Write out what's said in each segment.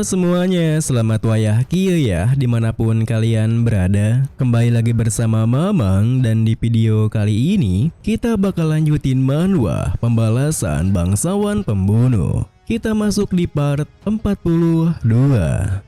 Halo semuanya, selamat wayah kieu ya dimanapun kalian berada. Kembali lagi bersama Mamang dan di video kali ini kita bakal lanjutin manhwa pembalasan bangsawan pembunuh. Kita masuk di part 42.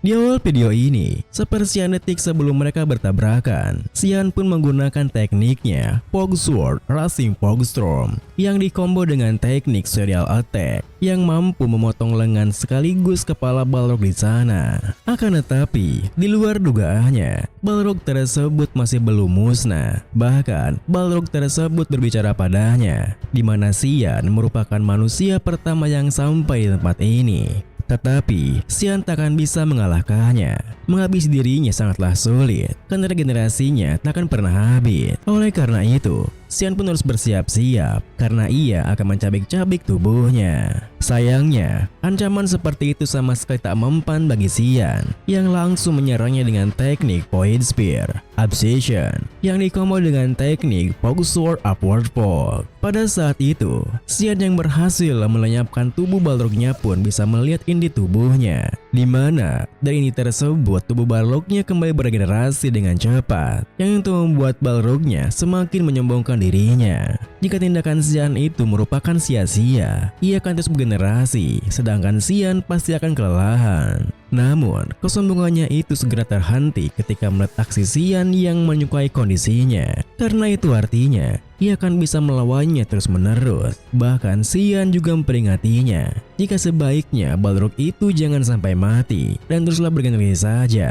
Di awal video ini, sepersekian detik sebelum mereka bertabrakan, Xian pun menggunakan tekniknya Fog Sword Rushing Fog Storm yang dikombo dengan teknik serial attack yang mampu memotong lengan sekaligus kepala Balrog di sana. Akan tetapi, di luar dugaannya, Balrog tersebut masih belum musnah. Bahkan, Balrog tersebut berbicara padanya, di mana Xian merupakan manusia pertama yang sampai di tempat ini. Tetapi, Xian takkan bisa mengalahkannya. Menghabisi dirinya sangatlah sulit, karena regenerasinya takkan pernah habis. Oleh karena itu, Xian pun harus bersiap-siap, karena ia akan mencabik-cabik tubuhnya. Sayangnya, ancaman seperti itu sama sekali tak mempan bagi Xian, yang langsung menyerangnya dengan teknik Void Spear Obsession, yang dikombo dengan teknik Fog Sword Upward Fog. Pada saat itu, Xian yang berhasil melenyapkan tubuh Balrognya pun bisa melihat indi tubuhnya, di mana dari ini tersebut tubuh Balrognya kembali beregenerasi dengan cepat, yang itu membuat Balrognya semakin menyombongkan dirinya. Jika tindakan Xian itu merupakan sia-sia, ia akan terus bergenerasi, sedangkan Xian pasti akan kelelahan. Namun, kesombongannya itu segera terhenti ketika melihat aksi Xian yang menyukai kondisinya. Karena itu artinya, ia akan bisa melawannya terus-menerus. Bahkan Xian juga memperingatinya, jika sebaiknya Balrog itu jangan sampai mati dan teruslah bergenerasi saja.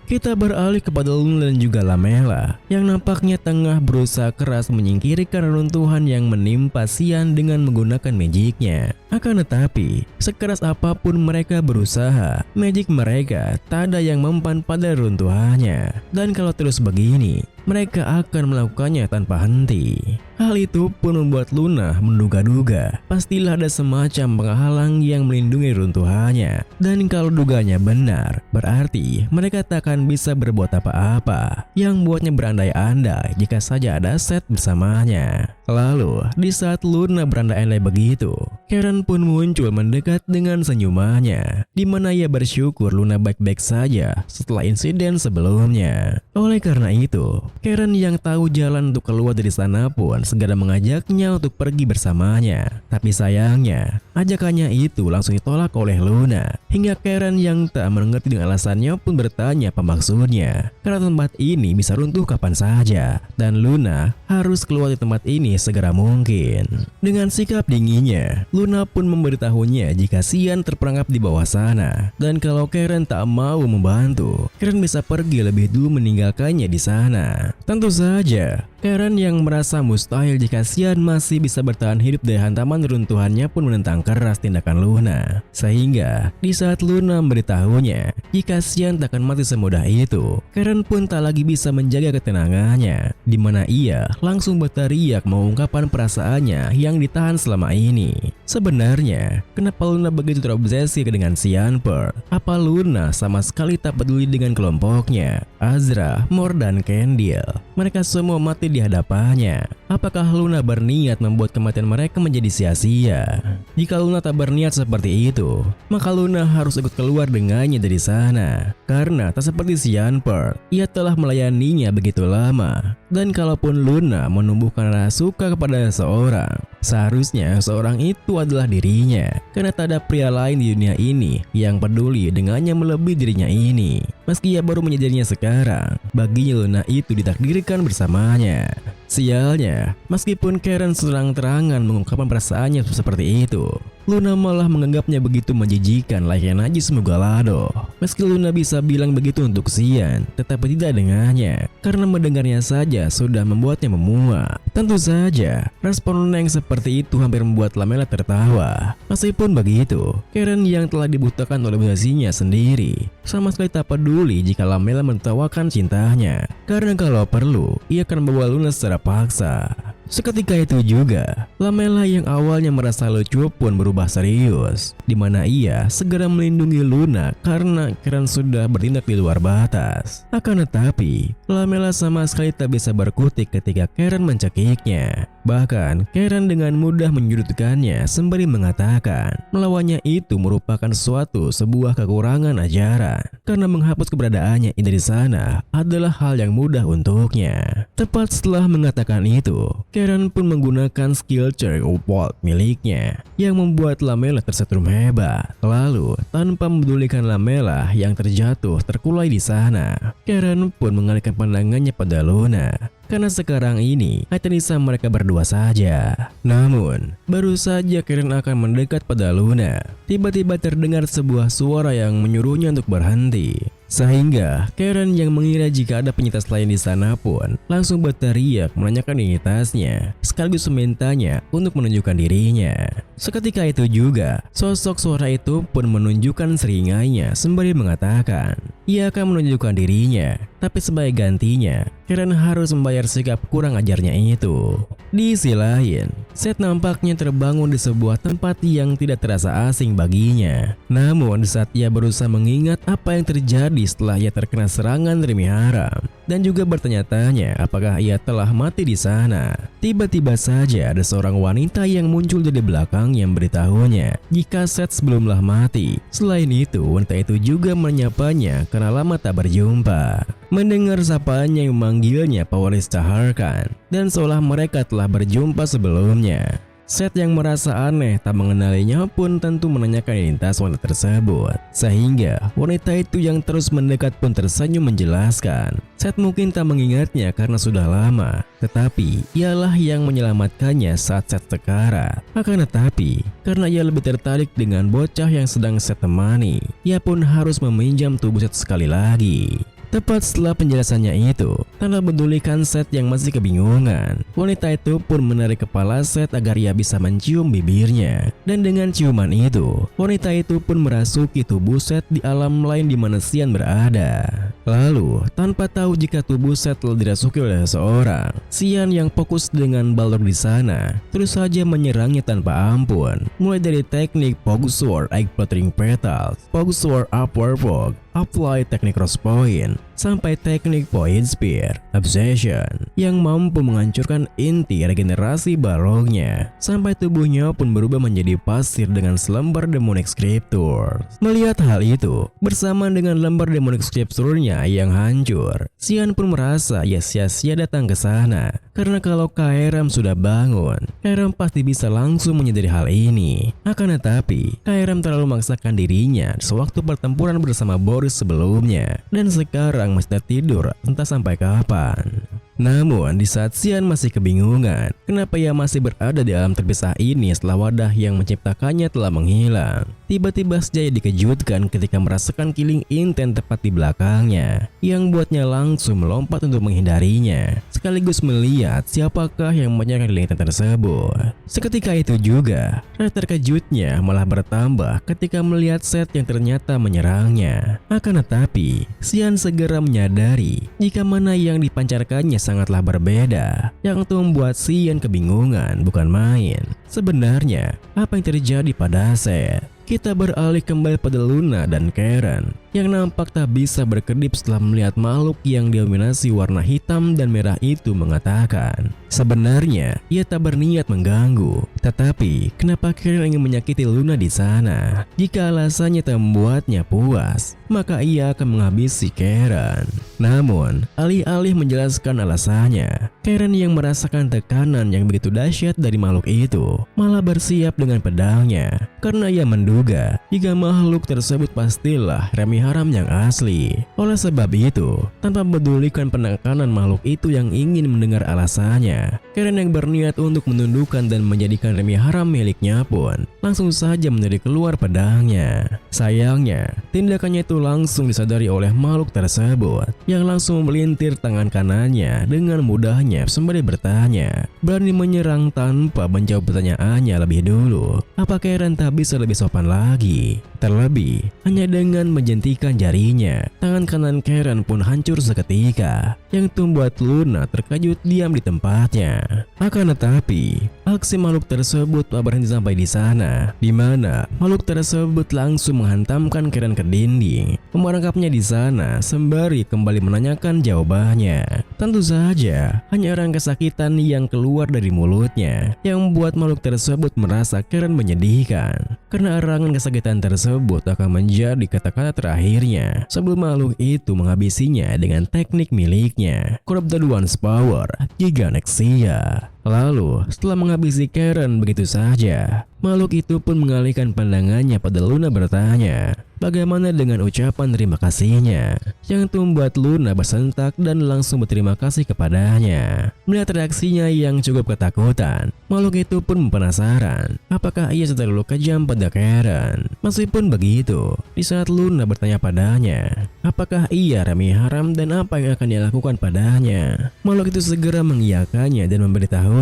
Kita beralih kepada Luna dan juga Lamela, yang nampaknya tengah berusaha keras menyingkiri keruntuhan yang menimpa Xian dengan menggunakan magicnya. Akan tetapi, sekeras apapun mereka berusaha, magic mereka tak ada yang mempan pada runtuhannya. Dan kalau terus begini, mereka akan melakukannya tanpa henti. Hal itu pun membuat Luna menduga-duga pastilah ada semacam penghalang yang melindungi runtuhannya. Dan kalau duganya benar, berarti mereka tak akan bisa berbuat apa-apa, yang buatnya berandai-andai jika saja ada Seth bersamanya. Lalu, di saat Luna berandai-andai begitu, Karen pun muncul mendekat dengan senyumannya, di mana ia bersyukur Luna baik-baik saja setelah insiden sebelumnya. Oleh karena itu, Karen yang tahu jalan untuk keluar dari sana pun segera mengajaknya untuk pergi bersamanya. Tapi sayangnya, ajakannya itu langsung ditolak oleh Luna, hingga Karen yang tak mengerti dengan alasannya pun bertanya apa maksudnya, karena tempat ini bisa runtuh kapan saja, dan Luna harus keluar dari tempat ini segera mungkin. Dengan sikap dinginnya, Luna pun memberitahunya jika Xian terperangkap di bawah sana, dan kalau Karen tak mau membantu, Karen bisa pergi lebih dulu meninggalkannya di sana. Tentu saja, Karen yang merasa mustahil jika Xian masih bisa bertahan hidup dari hantaman runtuhannya pun menentang keras tindakan Luna. Sehingga, di saat Luna memberitahunya jika Xian takkan mati semudah itu, Karen pun tak lagi bisa menjaga ketenangannya, di mana ia langsung berteriak mengungkapkan perasaannya yang ditahan selama ini. Sebenarnya, kenapa Luna begitu terobsesi dengan Xian Pearl? Apa Luna sama sekali tak peduli dengan kelompoknya, Azra, Mor, dan Candil? Mereka semua mati di hadapannya. Apakah Luna berniat membuat kematian mereka menjadi sia-sia? Jika Luna tak berniat seperti itu, maka Luna harus ikut keluar dengannya dari sana. Karena tak seperti Xian Pearl, ia telah melayaninya begitu lama. Dan kalaupun Luna menumbuhkan rasa suka kepada seseorang, seharusnya seorang itu adalah dirinya. Karena tak ada pria lain di dunia ini yang peduli dengannya melebihi dirinya ini. Meski ia baru menyadarinya sekarang, baginya Luna itu ditakdirkan bersamanya. Sialnya, meskipun Karen terang-terangan mengungkapkan perasaannya seperti itu, Luna malah menganggapnya begitu menjijikan layaknya najis Mugalado. Meski Luna bisa bilang begitu untuk Xian, tetapi tidak dengannya, karena mendengarnya saja sudah membuatnya memuak. Tentu saja, respon Luna yang seperti itu hampir membuat Lamela tertawa. Meskipun begitu, Karen yang telah dibutuhkan oleh budasinya sendiri sama sekali tak peduli jika Lamela menertawakan cintanya, karena kalau perlu, ia akan membawa Luna secara paksa. Seketika itu juga, Lamela yang awalnya merasa lucu pun berubah serius, di mana ia segera melindungi Luna karena Karen sudah bertindak di luar batas. Akan tetapi, Lamela sama sekali tak bisa berkutik ketika Karen mencekiknya. Bahkan Karen dengan mudah menyudutkannya sembari mengatakan melawannya itu merupakan sebuah kekurangan ajaran, karena menghapus keberadaannya dari sana adalah hal yang mudah untuknya. Tepat setelah mengatakan itu, Karen pun menggunakan skill Cherry of Vault miliknya yang membuat Lamela tersetrum hebat. Lalu tanpa mempedulikan Lamela yang terjatuh terkulai di sana, Karen pun mengalihkan pandangannya pada Luna, karena sekarang ini hanya tersisa mereka berdua saja. Namun, baru saja Karen akan mendekat pada Luna, tiba-tiba terdengar sebuah suara yang menyuruhnya untuk berhenti. Sehingga Karen yang mengira jika ada penyintas lain di sana pun langsung berteriak menanyakan identitasnya, sekaligus memintanya untuk menunjukkan dirinya. Seketika itu juga, sosok suara itu pun menunjukkan seringainya sembari mengatakan ia akan menunjukkan dirinya, tapi sebagai gantinya Karen harus membayar sikap kurang ajarnya itu. Di sisi lain, Seth nampaknya terbangun di sebuah tempat yang tidak terasa asing baginya. Namun saat ia berusaha mengingat apa yang terjadi setelah ia terkena serangan Remy Haram dan juga bertanya-tanya apakah ia telah mati di sana, tiba-tiba saja ada seorang wanita yang muncul dari belakang yang memberitahunya jika Seth sebelumlah mati. Selain itu, wanita itu juga menyapanya karena lama tak berjumpa. Mendengar sapaannya yang memanggilnya Pawarista Harkan, dan seolah mereka telah berjumpa sebelumnya. Seth yang merasa aneh tak mengenalinya pun tentu menanyakan identitas wanita tersebut. Sehingga wanita itu yang terus mendekat pun tersenyum menjelaskan Seth mungkin tak mengingatnya karena sudah lama, tetapi ialah yang menyelamatkannya saat Seth sekarat. Akan tetapi, karena ia lebih tertarik dengan bocah yang sedang Seth temani, ia pun harus meminjam tubuh Seth sekali lagi. Tepat setelah penjelasannya itu, tanpa pedulikan Seth yang masih kebingungan, wanita itu pun menarik kepala Seth agar ia bisa mencium bibirnya. Dan dengan ciuman itu, wanita itu pun merasuki tubuh Seth di alam lain di mana Sian berada. Lalu, tanpa tahu jika tubuh Seth telah dirasuki oleh seseorang, Sian yang fokus dengan Balrog di sana terus saja menyerangnya tanpa ampun. Mulai dari teknik Fog Sword Egg Fluttering Petals, Fog Sword Upward Fog, Apply teknik Cross Point, sampai teknik Point Spear Obsession yang mampu menghancurkan inti regenerasi Balrognya, sampai tubuhnya pun berubah menjadi pasir dengan selembar Demonic Scripture. Melihat hal itu, bersama dengan lembar Demonic Scripture-nya yang hancur, Sian pun merasa ia sia-sia datang ke sana, karena kalau Kaeram sudah bangun, Kaeram pasti bisa langsung menyadari hal ini. Akan tetapi, Kaeram terlalu memaksakan dirinya sewaktu pertempuran bersama Boris sebelumnya, dan sekarang masih tertidur entah sampai kapan. Namun di saat Sian masih kebingungan kenapa ia masih berada di alam terpisah ini setelah wadah yang menciptakannya telah menghilang, tiba-tiba saja ia dikejutkan ketika merasakan killing intent tepat di belakangnya yang buatnya langsung melompat untuk menghindarinya, sekaligus melihat siapakah yang menyerang killing intent tersebut. Seketika itu juga, rasa terkejutnya malah bertambah ketika melihat Seth yang ternyata menyerangnya. Akan tetapi, Sian segera menyadari jika mana yang dipancarkannya sangatlah berbeda, yang itu membuat Sian kebingungan bukan main. Sebenarnya, apa yang terjadi pada Seth? Kita beralih kembali pada Luna dan Karen yang nampak tak bisa berkedip setelah melihat makhluk yang didominasi warna hitam dan merah itu mengatakan sebenarnya ia tak berniat mengganggu, tetapi kenapa Karen ingin menyakiti Luna di sana? Jika alasannya tak membuatnya puas, maka ia akan menghabisi Karen. Namun, alih-alih menjelaskan alasannya, Karen yang merasakan tekanan yang begitu dahsyat dari makhluk itu malah bersiap dengan pedangnya, karena ia menduga jika makhluk tersebut pastilah Remy Haram yang asli. Oleh sebab itu, tanpa memedulikan penekanan makhluk itu yang ingin mendengar alasannya, Karen yang berniat untuk menundukkan dan menjadikan Remy Haram miliknya pun langsung saja menarik keluar pedangnya. Sayangnya, tindakannya itu langsung disadari oleh makhluk tersebut yang langsung melintir tangan kanannya dengan mudahnya sembari bertanya, berani menyerang tanpa menjawab pertanyaannya lebih dulu. Apa Karen tak bisa lebih sopan lagi? Terlebih, hanya dengan menjentikan jarinya, tangan kanan Karen pun hancur seketika, yang membuat Luna terkejut diam di tempatnya. Akan tetapi, aksi makhluk tersebut tak berhenti sampai di sana, di mana makhluk tersebut langsung menghantamkan Karen ke dinding, memerangkapnya di sana sembari kembali menanyakan jawabannya. Tentu saja, hanya orang kesakitan yang keluar dari mulutnya, yang membuat makhluk tersebut merasa Karen menyedihkan, karena erangan kesakitan tersebut akan menjadi kata-kata terakhirnya sebelum makhluk itu menghabisinya dengan teknik miliknya, Corrupted One's Power, Giganexia. Lalu, setelah menghabisi Karen begitu saja, makhluk itu pun mengalihkan pandangannya pada Luna bertanya, bagaimana dengan ucapan terima kasihnya, yang membuat Luna bersentak dan langsung berterima kasih kepadanya. Melihat reaksinya yang cukup ketakutan, makhluk itu pun penasaran apakah ia terlalu kejam pada Karen. Meskipun begitu, di saat Luna bertanya padanya, apakah ia Remi Haram dan apa yang akan dia lakukan padanya, makhluk itu segera mengiyakannya dan memberitahunya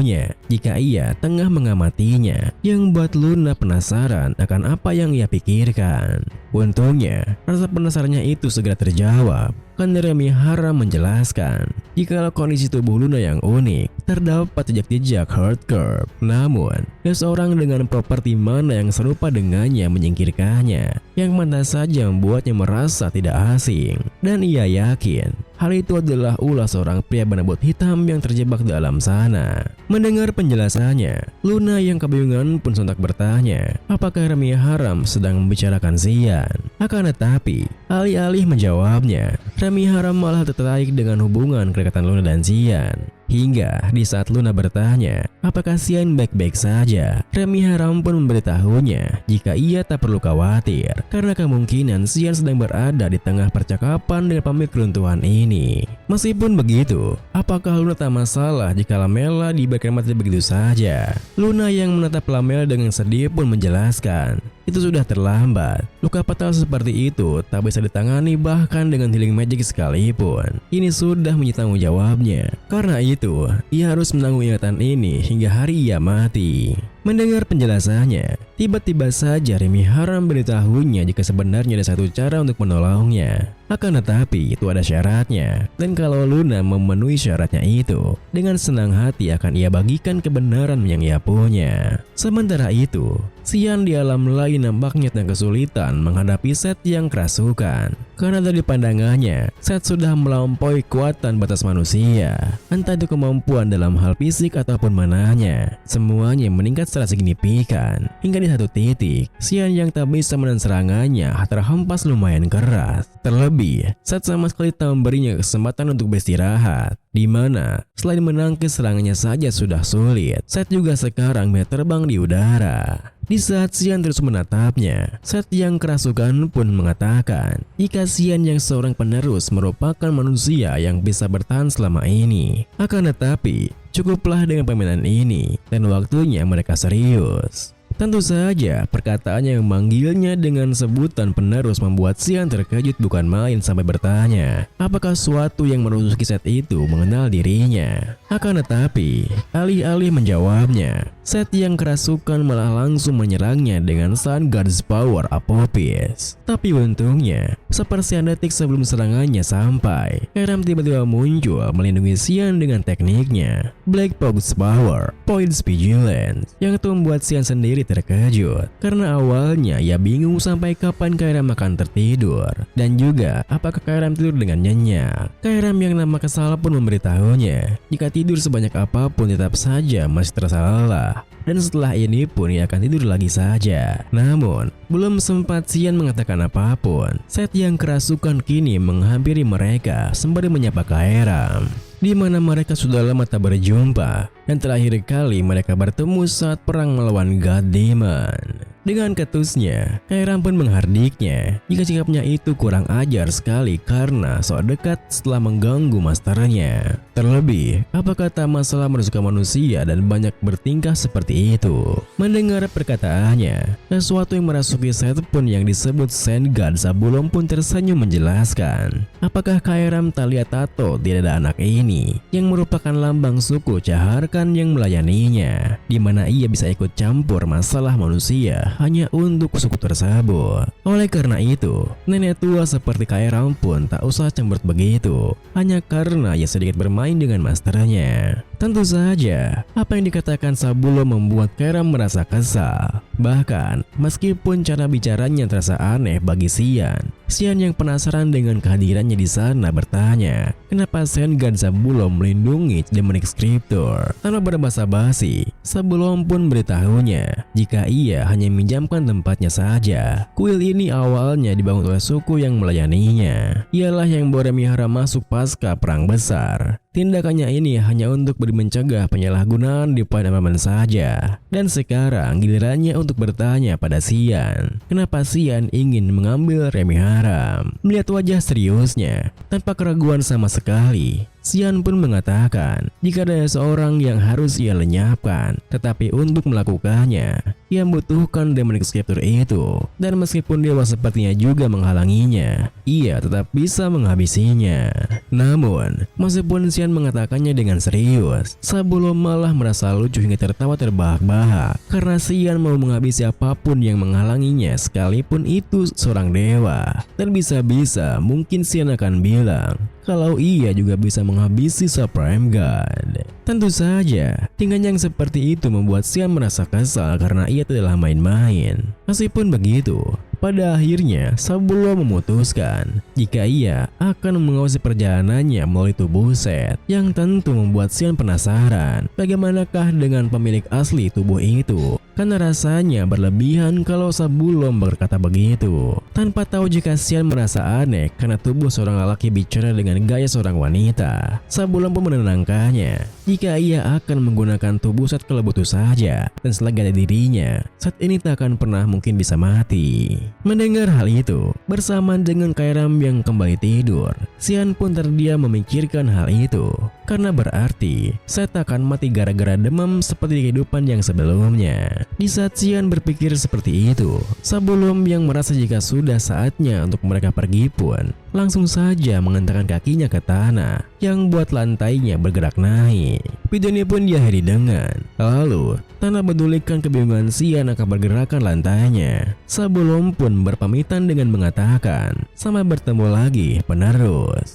jika ia tengah mengamatinya, yang membuat Luna penasaran akan apa yang ia pikirkan. Untungnya, rasa penasarannya itu segera terjawab karena Remi Haram menjelaskan jika kondisi tubuh Luna yang unik, terdapat jejak-jejak heart curve. Namun, seseorang dengan properti mana yang serupa dengannya menyingkirkannya, yang mana saja membuatnya merasa tidak asing. Dan ia yakin hal itu adalah ulah seorang pria berambut hitam yang terjebak dalam sana. Mendengar penjelasannya, Luna yang kebingungan pun sontak bertanya, apakah Remi Haram sedang membicarakan Xian? Akan tetapi, alih-alih menjawabnya, Remi Haram malah tertarik dengan hubungan kedekatan Luna dan Xian. Hingga di saat Luna bertanya apakah Xian baik-baik saja, Remi Haram pun memberitahunya jika ia tak perlu khawatir karena kemungkinan Xian sedang berada di tengah percakapan dengan pemilik keruntuhan ini. Meskipun begitu, apakah Luna tak masalah jika Lamela dibiarkan mati begitu saja? Luna yang menatap Lamela dengan sedih pun menjelaskan, itu sudah terlambat. Luka fatal seperti itu tak bisa ditangani bahkan dengan healing magic sekalipun. Ini sudah menjadi tanggung jawabnya. Karena itu, ia harus menanggung ingatan ini hingga hari ia mati. Mendengar penjelasannya, tiba-tiba saja Remi Haram beritahunya jika sebenarnya ada satu cara untuk menolongnya. Akan tetapi itu ada syaratnya, dan kalau Luna memenuhi syaratnya itu, dengan senang hati akan ia bagikan kebenaran yang ia punya. Sementara itu, Xian di alam lain nampaknya tengah kesulitan menghadapi Seth yang kerasukan. Karena dari pandangannya, Seth sudah melampaui kekuatan batas manusia, entah itu kemampuan dalam hal fisik ataupun mananya. Semuanya meningkat secara signifikan, hingga di satu titik, Xian yang tak bisa menahan serangannya terhempas lumayan keras. Terlebih, Seth sama sekali tak memberinya kesempatan untuk beristirahat, di mana selain menangkis serangannya saja sudah sulit, Seth juga sekarang bisa terbang di udara. Di saat Xian terus menatapnya, Seth yang kerasukan pun mengatakan jika Xian yang seorang penerus merupakan manusia yang bisa bertahan selama ini. Akan tetapi, cukuplah dengan permainan ini dan waktunya mereka serius. Tentu saja, perkataannya yang memanggilnya dengan sebutan penerus membuat Xian terkejut bukan main sampai bertanya apakah suatu yang merusuki Seth itu mengenal dirinya. Akan tetapi, alih-alih menjawabnya, Seth yang kerasukan malah langsung menyerangnya dengan Sun God's Power Apophis. Tapi untungnya, sepersekian detik sebelum serangannya sampai, Karam tiba-tiba muncul melindungi Xian dengan tekniknya Black Fog's Power, Points Vigilance, yang itu membuat Xian sendiri terkejut karena awalnya ia bingung sampai kapan Karam akan tertidur dan juga apakah Karam tidur dengan nyenyak. Karam yang nama kesal pun memberitahunya jika tidur sebanyak apapun tetap saja masih terasa lelah, dan setelah ini pun ia akan tidur lagi saja. Namun belum sempat Xian mengatakan apapun, Seth yang kerasukan kini menghampiri mereka sembari menyapa Karam, di mana mereka sudah lama tak berjumpa dan terakhir kali mereka bertemu saat perang melawan God Demon. Dengan ketusnya, Karam pun menghardiknya jika sikapnya itu kurang ajar sekali karena sok dekat setelah mengganggu masternya. Terlebih, apakah tak masalah merusak manusia dan banyak bertingkah seperti itu? Mendengar perkataannya, sesuatu yang merasuki Seth pun yang disebut Saint God Zabulon pun tersenyum menjelaskan, apakah Karam tak lihat tato di dada anak ini yang merupakan lambang suku Caharka bahkan yang melayaninya, di mana ia bisa ikut campur masalah manusia hanya untuk suku tersebut. Oleh karena itu, nenek tua seperti Kairam pun tak usah cemberut begitu, hanya karena ia sedikit bermain dengan masternya. Tentu saja, apa yang dikatakan Sabulo membuat Kairam merasa kesal. Bahkan, meskipun cara bicaranya terasa aneh bagi Xian yang penasaran dengan kehadirannya di sana bertanya, kenapa Sengan Sabulo melindungi Demonic Scriptor. Tanpa berbasa basi, Sabulo pun beritahunya jika ia hanya minjamkan tempatnya saja. Kuil ini awalnya dibangun oleh suku yang melayaninya. Ialah yang Boremihara masuk pasca perang besar. Tindakannya ini hanya untuk mencegah penyalahgunaan di Pademangan saja. Dan sekarang gilirannya untuk bertanya pada Xian, kenapa Xian ingin mengambil Remihara. Melihat wajah seriusnya, tanpa keraguan sama sekali, Xian pun mengatakan jika ada seorang yang harus ia lenyapkan, tetapi untuk melakukannya, ia membutuhkan Demonic Scriptor itu. Dan meskipun dewa sepertinya juga menghalanginya, ia tetap bisa menghabisinya. Namun, meskipun Xian mengatakannya dengan serius, Sabulo malah merasa lucu hingga tertawa terbahak-bahak karena Xian mau menghabisi apapun yang menghalanginya sekalipun itu seorang dewa. Dan bisa-bisa mungkin Xian akan bilang kalau ia juga bisa menghabisi Supreme God. Tentu saja, tingkah yang seperti itu membuat Xian merasa kesal karena ia tidaklah main-main. Meskipun begitu, pada akhirnya Sabulo memutuskan jika ia akan mengawasi perjalanannya melalui tubuh Set, yang tentu membuat Xian penasaran bagaimanakah dengan pemilik asli tubuh itu. Karena rasanya berlebihan kalau Sabulo berkata begitu, tanpa tahu jika Xian merasa aneh karena tubuh seorang lelaki bicara dengan gaya seorang wanita. Sabulo pun menenangkannya jika ia akan menggunakan tubuh Set kelebutu saja, dan selagi ada dirinya, Set ini tak akan pernah mungkin bisa mati. Mendengar hal itu, bersamaan dengan Kairam yang kembali tidur, Xian pun terdiam memikirkan hal itu. Karena berarti Set akan mati gara-gara demam seperti kehidupan yang sebelumnya. Di saat Xian berpikir seperti itu, Sabulum yang merasa jika sudah saatnya untuk mereka pergi pun langsung saja mengentarkan kakinya ke tanah yang buat lantainya bergerak naik. Video ini pun diakhiri dengan lalu tanpa pedulikan kebingungan Xian akan pergerakan lantainya, Sabulum pun berpamitan dengan mengatakan sampai bertemu lagi penerus.